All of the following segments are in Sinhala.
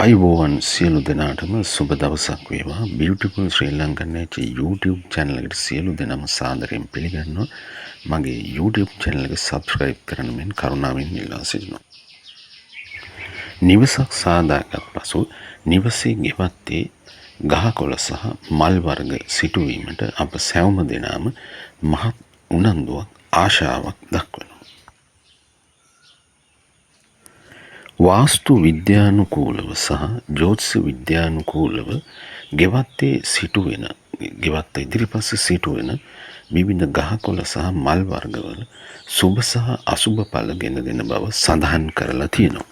අයිබෝවන් සියලු දෙනාටම සුබ දවසක් වේවා. Beautiful Sri Lankan Nature YouTube channel එකට සියලු දෙනාම සාදරයෙන් පිළිගන්නවා. මගේ YouTube channel එක subscribe කරන්න මෙන් කරුණාවෙන් ඉල්ලා සිටිනවා. නිවසක් සාදාගත් පසු නිවසේ ගෙවත්තේ ගහකොළ සහ මල් වර්ග සිටුවීමට අප සෑම දෙනාම මහත් උනන්දුවක් ආශාවක් දක්වනවා. වාස්තු විද්‍යානුකූලව සහ ජ්‍යොතිෂ විද්‍යානුකූලව ගෙවත්තේ සිටුවෙන ගෙවත්ත ඉදිරිපස සිටුවෙන විවිධ ගහකොළ සහ මල් වර්ගවල සුභ සහ අසුභ ඵල ගෙන දෙන බව සඳහන් කරලා තියෙනවා.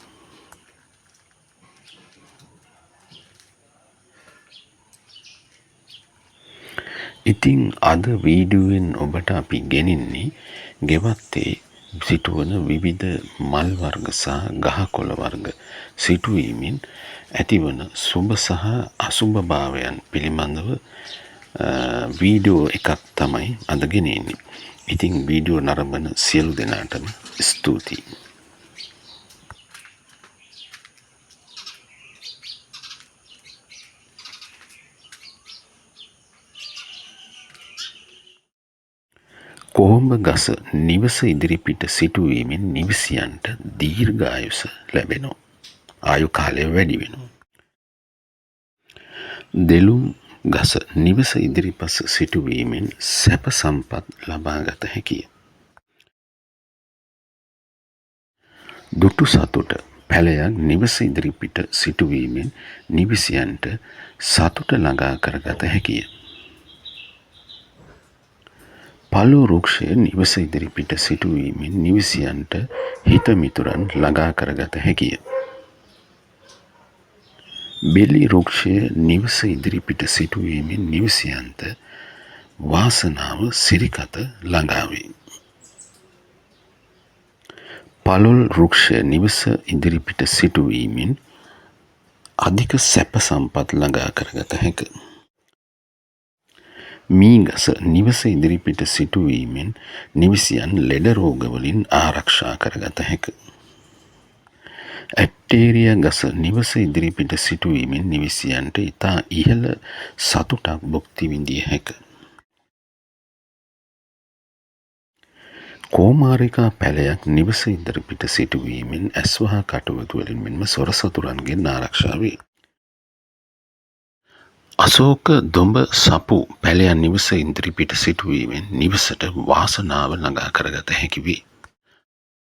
ඉතින් අද වීඩියෝවෙන් ඔබට අපි ගෙනින්නේ ගෙවත්තේ සිටුවන විවිධ මල් වර්ග සහ ගහකොළ වර්ග සිටුවීමෙන් ඇතිවන සුභ සහ අසුභ භාවයන් පිළිබඳව වීඩියෝ එකක් තමයි අද ගෙනෙන්නේ. ඉතින් වීඩියෝ නරඹන සියලු දෙනාටම ස්තුතියි. කොහොඹ ගස නිවස ඉදිරිපිට සිටුවීමෙන් නිවසියන්ට දීර්ඝායුෂ ලැබෙනවා. ආයු කාලය වැඩි වෙනවා. දෙළුම් ගස නිවස ඉදිරිපස සිටුවීමෙන් සැප සම්පත් ලබාගත හැකිය. දුටු සතුට පැලයක් නිවස ඉදිරිපිට සිටුවීමෙන් නිවසියන්ට සතුට ළඟා කරගත හැකිය. පළු වෘක්ෂය නිවස ඉදිරිපිට සිටුවීමෙන් නිවසියන්ට හිත මිතුරන් ළඟා කරගත හැකිය. බෙලි වෘක්ෂය නිවස ඉදිරිපිට සිටුවීමෙන් නිවසියන්ට වාසනාව සිරිකත ළඟා වේ. පළල් වෘක්ෂය නිවස ඉදිරිපිට සිටුවීමෙන් අධික සැප සම්පත් ළඟා කරගත හැකිය. මීගස නිවස ඉදිරිපිට සිටුවීමෙන් නිවසියන් ලෙඩ රෝගවලින් ආරක්ෂා කරගත හැකිය. ඇටේරිය ගස නිවස ඉදිරිපිට සිටුවීමෙන් නිවසියන්ට ඉතා ඉහළ සතුටක් භුක්ති විඳිය හැකිය. කෝමාරිකා පැලයක් නිවස ඉදිරිපිට සිටුවීමෙන් ඇස්වහ කටුවතු වලින් මෙන්ම සොර සතුරන්ගෙන් ආරක්ෂා වේ. අශෝක දොඹ සපු පැලයන් නිවස ඉදිරිපිට සිටුවීමෙන් නිවසට වාසනාව ළඟා කරගත හැකි වේ.